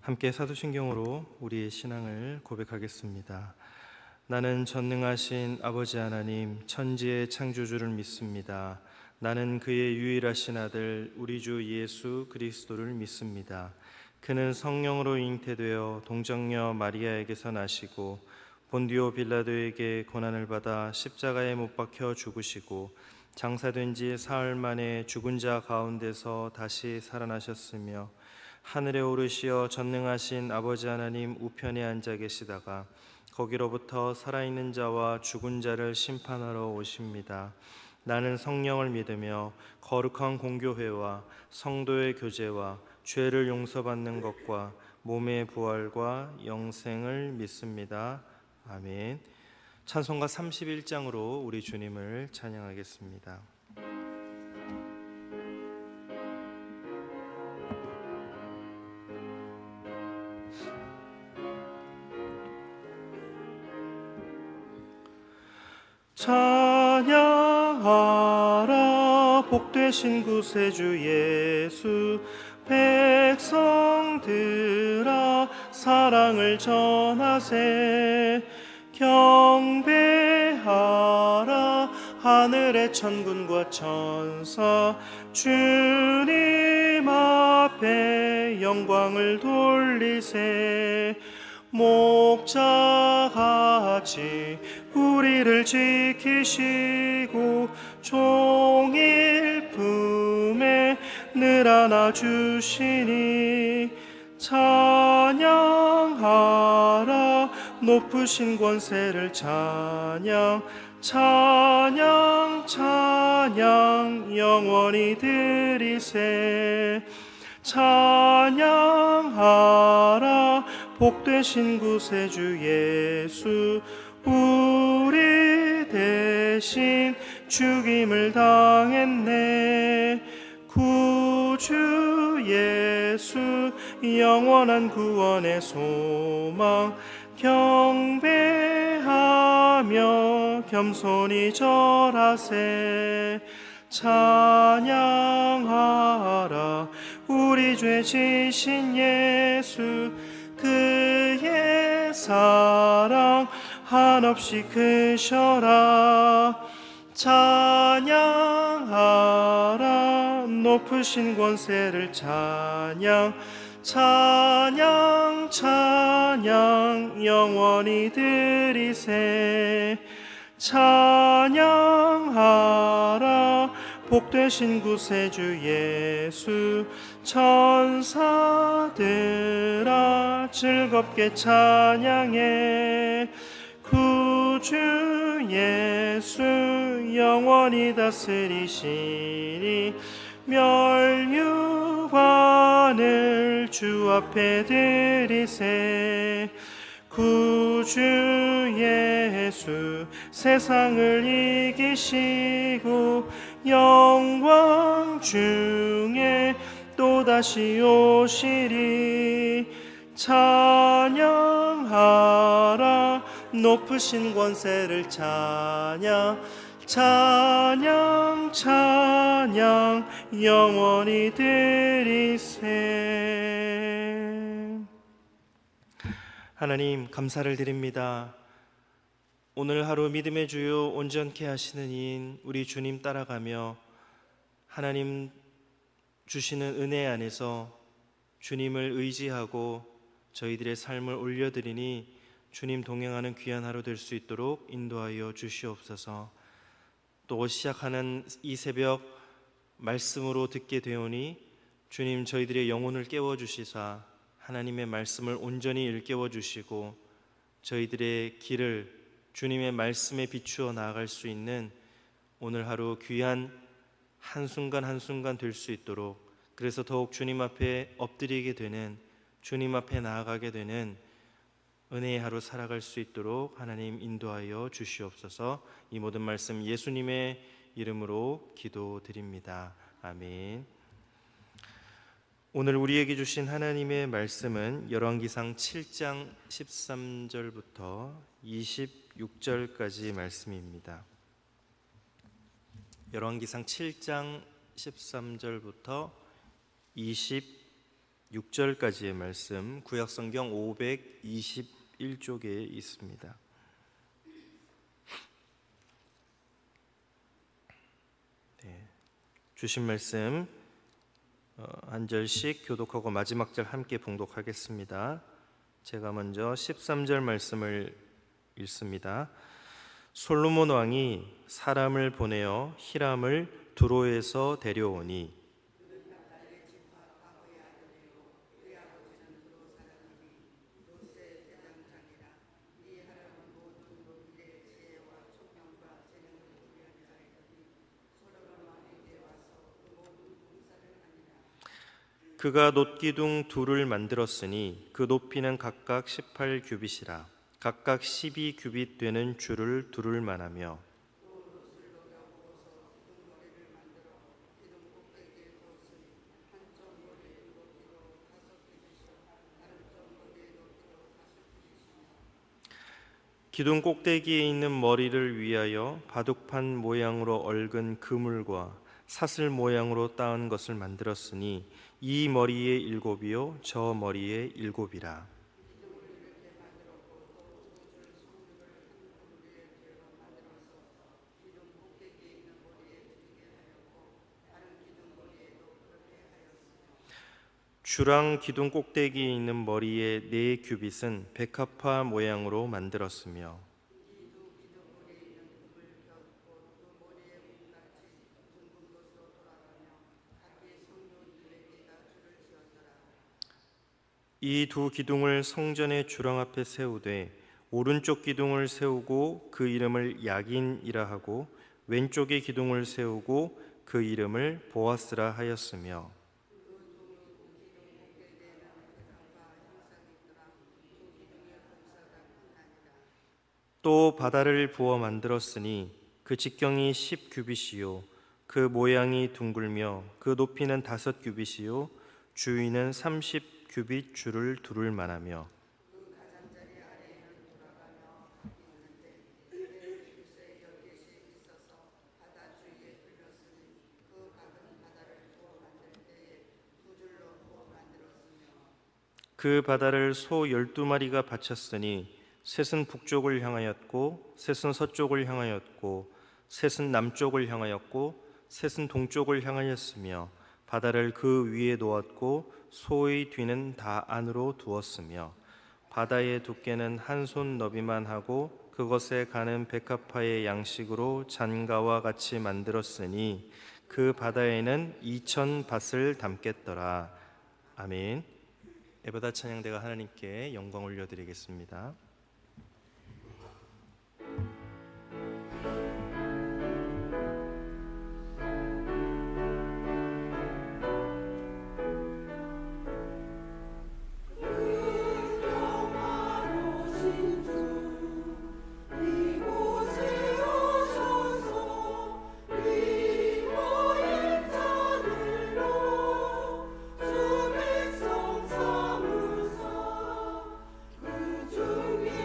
함께 사도신경으로 우리의 신앙을 고백하겠습니다. 나는 전능하신 아버지 하나님 천지의 창조주를 믿습니다. 나는 그의 유일하신 아들 우리 주 예수 그리스도를 믿습니다. 그는 성령으로 잉태되어 동정녀 마리아에게서 나시고 본디오 빌라도에게 고난을 받아 십자가에 못 박혀 죽으시고 장사된 지 사흘 만에 죽은 자 가운데서 다시 살아나셨으며 하늘에 오르시어 전능하신 아버지 하나님 우편에 앉아 계시다가 거기로부터 살아있는 자와 죽은 자를 심판하러 오십니다. 나는 성령을 믿으며 거룩한 공교회와 성도의 교제와 죄를 용서받는 것과 몸의 부활과 영생을 믿습니다. 아멘. 찬송가 31장으로 우리 주님을 찬양하겠습니다. 찬양하라 복되신 구세주 예수 백성들아 사랑을 전하세 경배하라 하늘의 천군과 천사 주님 앞에 영광을 돌리세 목자같이 우리를 지키시고 종일 품에 늘 안아주시니 찬양하라 높으신 권세를 찬양 찬양 찬양 영원히 드리세 찬양하라 복되신 구세주 예수 우리 대신 죽임을 당했네 구주 예수 영원한 구원의 소망 경배하며 겸손히 절하세 찬양하라 우리 죄 지신 예수 그의 사랑 한없이 크셔라 찬양하라 높으신 권세를 찬양 찬양 찬양 영원히 드리세 찬양하라 복되신 구세주 예수 천사들아 즐겁게 찬양해 구주 예수 영원히 다스리시니 멸류관을 주 앞에 드리세 구주 예수 세상을 이기시고 영광 중에 또다시 오시리 찬양하라 높으신 권세를 찬양 찬양 찬양 영원히 드리세 하나님 감사를 드립니다. 오늘 하루 믿음의 주요 온전케 하시는 이인 우리 주님 따라가며 하나님 주시는 은혜 안에서 주님을 의지하고 저희들의 삶을 올려드리니 주님 동행하는 귀한 하루 될 수 있도록 인도하여 주시옵소서. 또 시작하는 이 새벽 말씀으로 듣게 되오니 주님 저희들의 영혼을 깨워주시사 하나님의 말씀을 온전히 일깨워 주시고 저희들의 길을 주님의 말씀에 비추어 나아갈 수 있는 오늘 하루 귀한 한순간 한순간 될 수 있도록 그래서 더욱 주님 앞에 엎드리게 되는 주님 앞에 나아가게 되는 은혜의 하루 살아갈 수 있도록 하나님 인도하여 주시옵소서. 이 모든 말씀 예수님의 이름으로 기도드립니다. 아멘. 오늘 우리에게 주신 하나님의 말씀은 열왕기상 7장 13절부터 26절까지 말씀입니다. 열왕기상 7장 13절부터 26절까지의 말씀, 구약성경 521쪽에 있습니다. 주신 말씀 한 절씩 교독하고 마지막 절 함께 봉독하겠습니다. 제가 먼저 13절 말씀을 읽습니다. 솔로몬 왕이 사람을 보내어 히람을 두로에서 데려오니 그가 놋기둥 둘을 만들었으니 그 높이는 각각 18규빗이라 각각 12규빗 되는 줄을 두를 만하며 기둥 꼭대기에 있는 머리를 위하여 바둑판 모양으로 얽은 그물과 사슬 모양으로 따은 것을 만들었으니 이 머리에 7이요 저 머리에 7이라. 주랑 기둥 꼭대기에 있는 머리에 4규빗은 백합화 모양으로 만들었으며 이 두 기둥을 성전의 주랑 앞에 세우되 오른쪽 기둥을 세우고 그 이름을 야긴이라 하고 왼쪽의 기둥을 세우고 그 이름을 보아스라 하였으며 또 바다를 부어 만들었으니 그 직경이 10규빗이요 그 모양이 둥글며 그 높이는 5규빗이요 주위는 30규빗 줄을 두를 만하며 그 바다를 소 12마리가 바쳤으니 셋은 북쪽을 향하였고 셋은 서쪽을 향하였고 셋은 남쪽을 향하였고 셋은 동쪽을 향하였으며 바다를 그 위에 놓았고 소의 뒤는 다 안으로 두었으며 바다의 두께는 한 손 너비만 하고 그것에 가는 백합화의 양식으로 잔가와 같이 만들었으니 그 바다에는 2000밭을 담겠더라. 아멘. 예배다 찬양대가 하나님께 영광 올려드리겠습니다. 주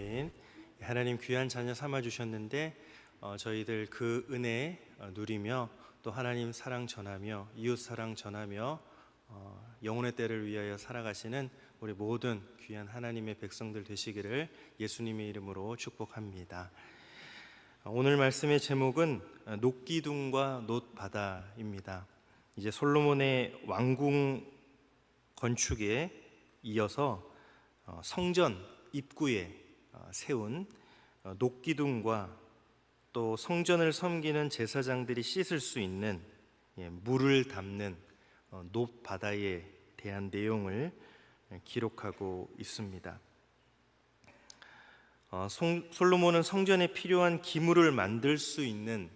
아멘. 하나님 귀한 자녀 삼아 주셨는데 저희들 그 은혜 누리며 또 하나님 사랑 전하며 이웃 사랑 전하며 영혼의 때를 위하여 살아가시는 우리 모든 귀한 하나님의 백성들 되시기를 예수님의 이름으로 축복합니다. 오늘 말씀의 제목은 녹기둥과 놋바다입니다. 이제 솔로몬의 왕궁 건축에 이어서 성전 입구에 세운 녹기둥과 또 성전을 섬기는 제사장들이 씻을 수 있는 물을 담는 놋바다에 대한 내용을 기록하고 있습니다. 솔로몬은 성전에 필요한 기물을 만들 수 있는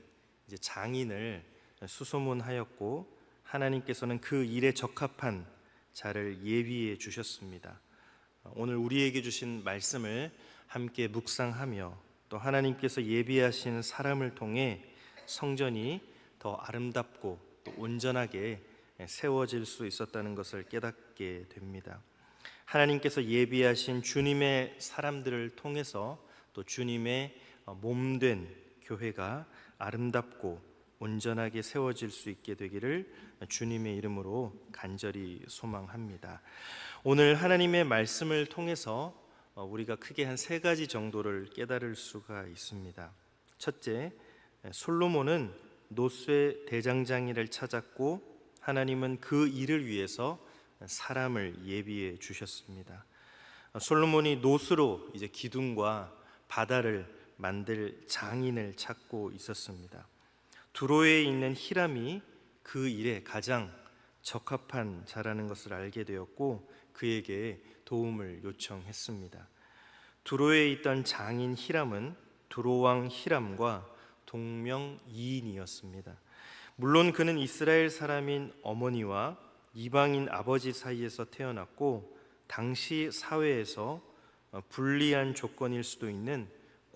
장인을 수소문하였고 하나님께서는 그 일에 적합한 자를 예비해 주셨습니다. 오늘 우리에게 주신 말씀을 함께 묵상하며 또 하나님께서 예비하신 사람을 통해 성전이 더 아름답고 또 온전하게 세워질 수 있었다는 것을 깨닫게 됩니다. 하나님께서 예비하신 주님의 사람들을 통해서 또 주님의 몸된 교회가 아름답고 온전하게 세워질 수 있게 되기를 주님의 이름으로 간절히 소망합니다. 오늘 하나님의 말씀을 통해서 우리가 크게 한 세 가지 정도를 깨달을 수가 있습니다. 첫째, 솔로몬은 놋쇠 대장장이를 찾았고 하나님은 그 일을 위해서 사람을 예비해 주셨습니다. 솔로몬이 놋으로 이제 기둥과 바다를 만들 장인을 찾고 있었습니다. 두로에 있는 히람이 그 일에 가장 적합한 자라는 것을 알게 되었고 그에게 도움을 요청했습니다. 두로에 있던 장인 히람은 두로왕 히람과 동명이인이었습니다. 물론 그는 이스라엘 사람인 어머니와 이방인 아버지 사이에서 태어났고 당시 사회에서 불리한 조건일 수도 있는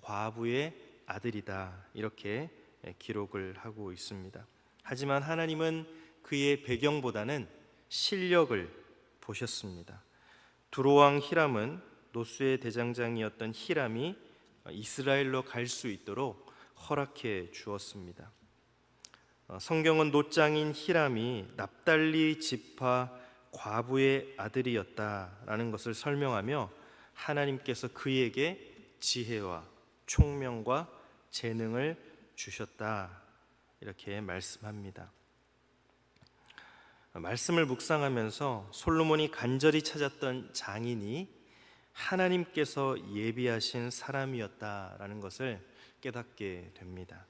과부의 아들이다, 이렇게 기록을 하고 있습니다. 하지만 하나님은 그의 배경보다는 실력을 보셨습니다. 두로왕 히람은 놋쇠 대장장이었던 히람이 이스라엘로 갈 수 있도록 허락해 주었습니다. 성경은 놋장인 히람이 납달리 지파 과부의 아들이었다라는 것을 설명하며 하나님께서 그에게 지혜와 총명과 재능을 주셨다, 이렇게 말씀합니다. 말씀을 묵상하면서 솔로몬이 간절히 찾았던 장인이 하나님께서 예비하신 사람이었다라는 것을 깨닫게 됩니다.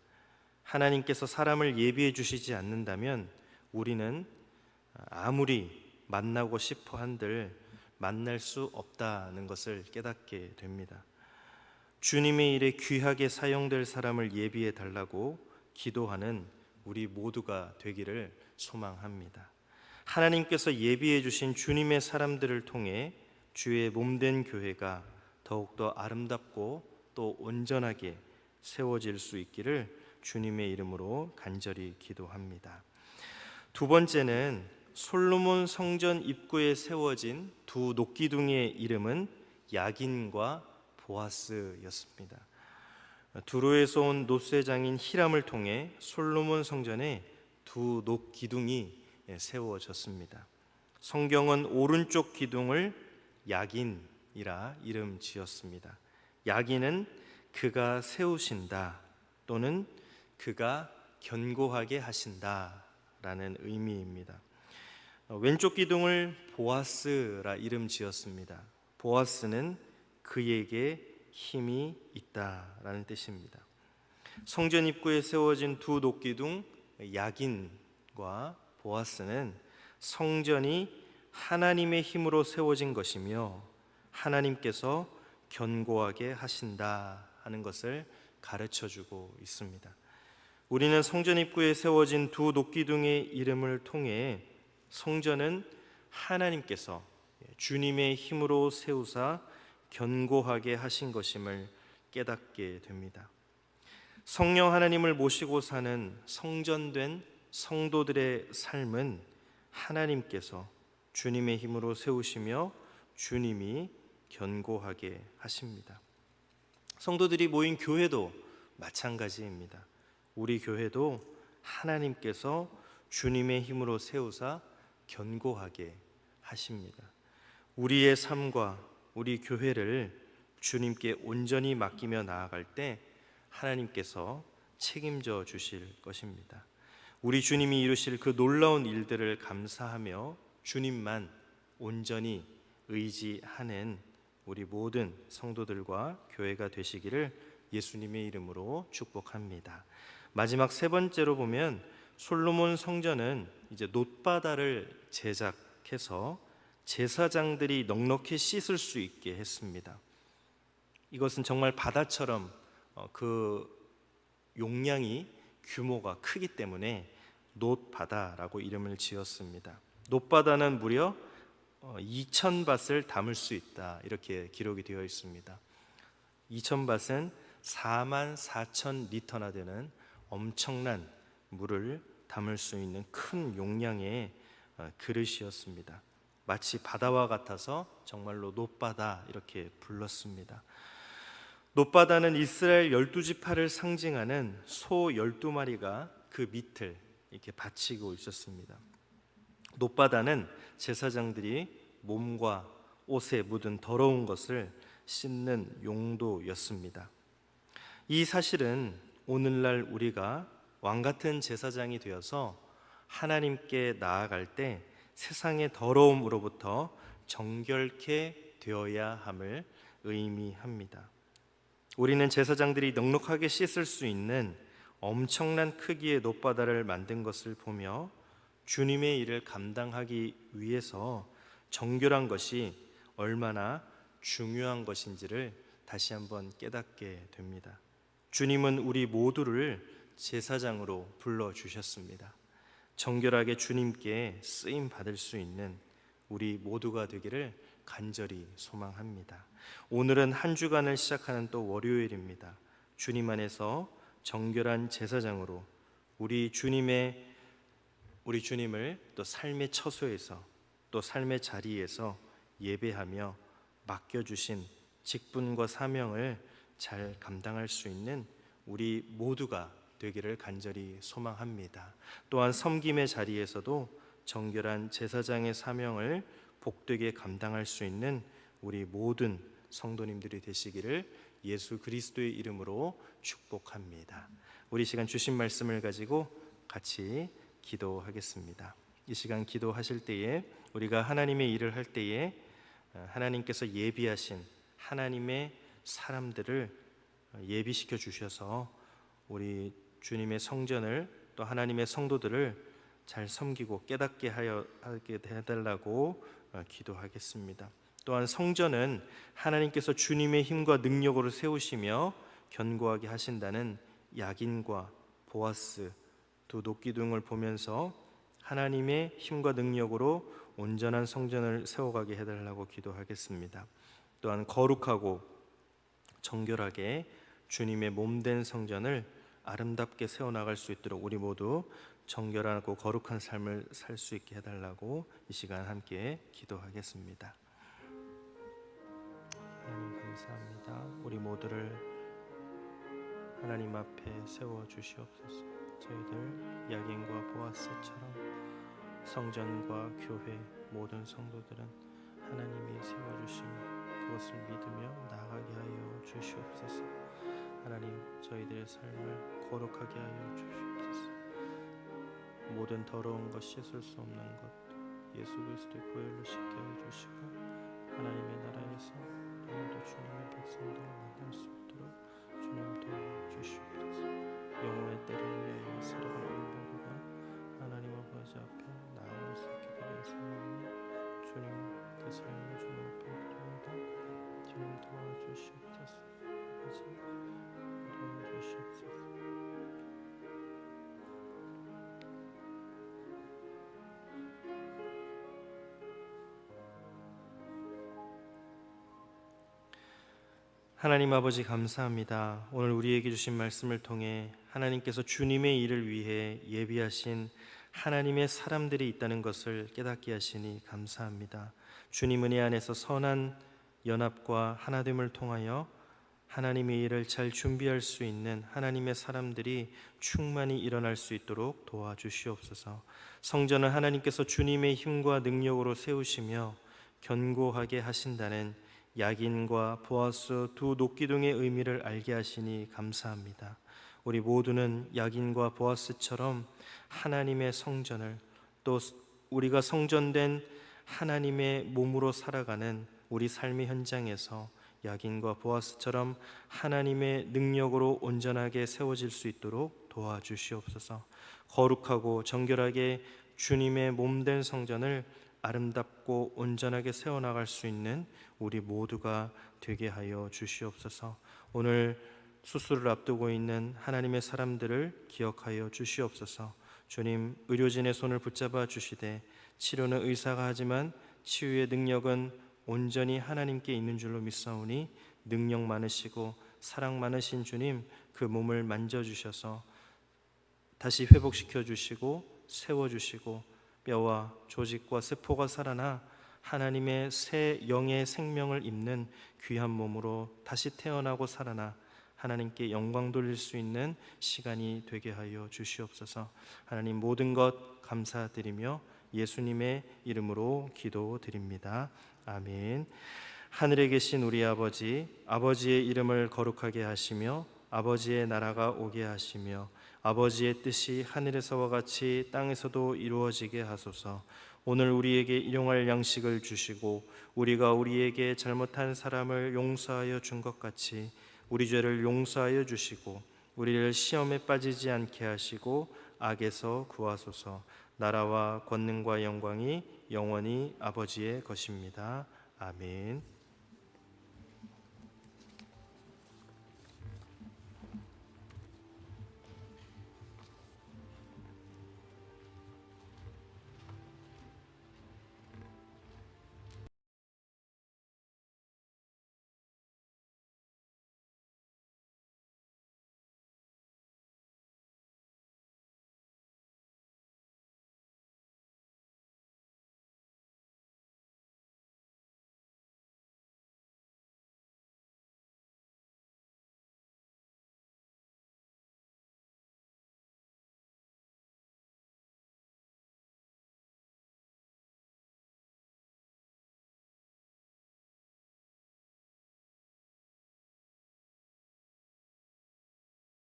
하나님께서 사람을 예비해 주시지 않는다면 우리는 아무리 만나고 싶어 한들 만날 수 없다는 것을 깨닫게 됩니다. 주님의 일에 귀하게 사용될 사람을 예비해 달라고 기도하는 우리 모두가 되기를 소망합니다. 하나님께서 예비해 주신 주님의 사람들을 통해 주의 몸된 교회가 더욱더 아름답고 또 온전하게 세워질 수 있기를 주님의 이름으로 간절히 기도합니다. 두 번째는 솔로몬 성전 입구에 세워진 두 녹기둥의 이름은 야긴과 보아스였습니다. 두로에서 온 놋쇠 장인 히람을 통해 솔로몬 성전에 두 녹기둥이 세워졌습니다. 성경은 오른쪽 기둥을 야긴이라 이름 지었습니다. 야긴은 그가 세우신다 또는 그가 견고하게 하신다 라는 의미입니다. 왼쪽 기둥을 보아스라 이름 지었습니다. 보아스는 그에게 힘이 있다라는 뜻입니다. 성전 입구에 세워진 두 녹기둥 야긴과 보아스는 성전이 하나님의 힘으로 세워진 것이며 하나님께서 견고하게 하신다 하는 것을 가르쳐주고 있습니다. 우리는 성전 입구에 세워진 두 녹기둥의 이름을 통해 성전은 하나님께서 주님의 힘으로 세우사 견고하게 하신 것임을 깨닫게 됩니다. 성령 하나님을 모시고 사는 성전된 성도들의 삶은 하나님께서 주님의 힘으로 세우시며 주님이 견고하게 하십니다. 성도들이 모인 교회도 마찬가지입니다. 우리 교회도 하나님께서 주님의 힘으로 세우사 견고하게 하십니다. 우리의 삶과 우리 교회를 주님께 온전히 맡기며 나아갈 때 하나님께서 책임져 주실 것입니다. 우리 주님이 이루실 그 놀라운 일들을 감사하며 주님만 온전히 의지하는 우리 모든 성도들과 교회가 되시기를 예수님의 이름으로 축복합니다. 마지막 세 번째로 보면 솔로몬 성전은 이제 놋바다를 제작해서 제사장들이 넉넉히 씻을 수 있게 했습니다. 이것은 정말 바다처럼 그 용량이 규모가 크기 때문에 놋바다라고 이름을 지었습니다. 놋바다는 무려 2,000밭을 담을 수 있다, 이렇게 기록이 되어 있습니다. 2,000밭은 44,000리터나 되는 엄청난 물을 담을 수 있는 큰 용량의 그릇이었습니다. 마치 바다와 같아서 정말로 놋바다 이렇게 불렀습니다. 놋바다는 이스라엘 12지파를 상징하는 소 12마리가 그 밑을 이렇게 받치고 있었습니다. 놋바다는 제사장들이 몸과 옷에 묻은 더러운 것을 씻는 용도였습니다. 이 사실은 오늘날 우리가 왕같은 제사장이 되어서 하나님께 나아갈 때 세상의 더러움으로부터 정결케 되어야 함을 의미합니다. 우리는 제사장들이 넉넉하게 씻을 수 있는 엄청난 크기의 놋바다를 만든 것을 보며 주님의 일을 감당하기 위해서 정결한 것이 얼마나 중요한 것인지를 다시 한번 깨닫게 됩니다. 주님은 우리 모두를 제사장으로 불러주셨습니다. 정결하게 주님께 쓰임 받을 수 있는 우리 모두가 되기를 간절히 소망합니다. 오늘은 한 주간을 시작하는 또 월요일입니다. 주님 안에서 정결한 제사장으로 우리 주님을 또 삶의 처소에서 또 삶의 자리에서 예배하며 맡겨주신 직분과 사명을 잘 감당할 수 있는 우리 모두가 되기를 간절히 소망합니다. 또한 섬김의 자리에서도 정결한 제사장의 사명을 복되게 감당할 수 있는 우리 모든 성도님들이 되시기를 예수 그리스도의 이름으로 축복합니다. 우리 시간 주신 말씀을 가지고 같이 기도하겠습니다. 이 시간 기도하실 때에 우리가 하나님의 일을 할 때에 하나님께서 예비하신 하나님의 사람들을 예비시켜 주셔서 우리 주님의 성전을 또 하나님의 성도들을 잘 섬기고 깨닫게 하게 해달라고 기도하겠습니다. 또한 성전은 하나님께서 주님의 힘과 능력으로 세우시며 견고하게 하신다는 야긴과 보아스 두 녹기둥을 보면서 하나님의 힘과 능력으로 온전한 성전을 세워가게 해달라고 기도하겠습니다. 또한 거룩하고 정결하게 주님의 몸된 성전을 아름답게 세워나갈 수 있도록 우리 모두 정결하고 거룩한 삶을 살 수 있게 해달라고 이 시간 함께 기도하겠습니다. 하나님 감사합니다. 우리 모두를 하나님 앞에 세워주시옵소서. 저희들 야긴과 보아스처럼 성전과 교회 모든 성도들은 하나님이 세워주시며 그것을 믿으며 나아가게 하여 주시옵소서. 하나님 저희들의 삶을 거룩하게 하여 주시옵소서. 모든 더러운 것 씻을 수 없는 것도 예수 그리스도의 보혈로 씻게 하여 주시고 하나님의 나라에서 오늘도 주님의 백성들을 만날 수 있도록 주님 도와주시옵소서. 영혼의 때를 위하여 살아갈 모두가 하나님 아버지 앞에 나아갈 수 있게 되게 하시옵소서. 주님 그 삶을 주님 앞에 드립니다. 주님 도와주시옵소서. 아버지 도와주시옵소서. 하나님 아버지 감사합니다. 오늘 우리에게 주신 말씀을 통해 하나님께서 주님의 일을 위해 예비하신 하나님의 사람들이 있다는 것을 깨닫게 하시니 감사합니다. 주님 은혜 안에서 선한 연합과 하나됨을 통하여 하나님의 일을 잘 준비할 수 있는 하나님의 사람들이 충만히 일어날 수 있도록 도와주시옵소서. 성전은 하나님께서 주님의 힘과 능력으로 세우시며 견고하게 하신다는 야긴과 보아스 두 녹기둥의 의미를 알게 하시니 감사합니다. 우리 모두는 야긴과 보아스처럼 하나님의 성전을, 또 우리가 성전된 하나님의 몸으로 살아가는 우리 삶의 현장에서 야긴과 보아스처럼 하나님의 능력으로 온전하게 세워질 수 있도록 도와주시옵소서. 거룩하고 정결하게 주님의 몸된 성전을 아름답고 온전하게 세워나갈 수 있는 우리 모두가 되게 하여 주시옵소서. 오늘 수술을 앞두고 있는 하나님의 사람들을 기억하여 주시옵소서. 주님, 의료진의 손을 붙잡아 주시되 치료는 의사가 하지만 치유의 능력은 온전히 하나님께 있는 줄로 믿사오니 능력 많으시고 사랑 많으신 주님, 그 몸을 만져주셔서 다시 회복시켜 주시고 세워주시고 뼈와 조직과 세포가 살아나 하나님의 새 영의 생명을 입는 귀한 몸으로 다시 태어나고 살아나 하나님께 영광 돌릴 수 있는 시간이 되게 하여 주시옵소서. 하나님, 모든 것 감사드리며 예수님의 이름으로 기도드립니다. 아멘. 하늘에 계신 우리 아버지, 아버지의 이름을 거룩하게 하시며 아버지의 나라가 오게 하시며 아버지의 뜻이 하늘에서와 같이 땅에서도 이루어지게 하소서. 오늘 우리에게 일용할 양식을 주시고 우리가 우리에게 잘못한 사람을 용서하여 준 것 같이 우리 죄를 용서하여 주시고 우리를 시험에 빠지지 않게 하시고 악에서 구하소서. 나라와 권능과 영광이 영원히 아버지의 것입니다. 아멘.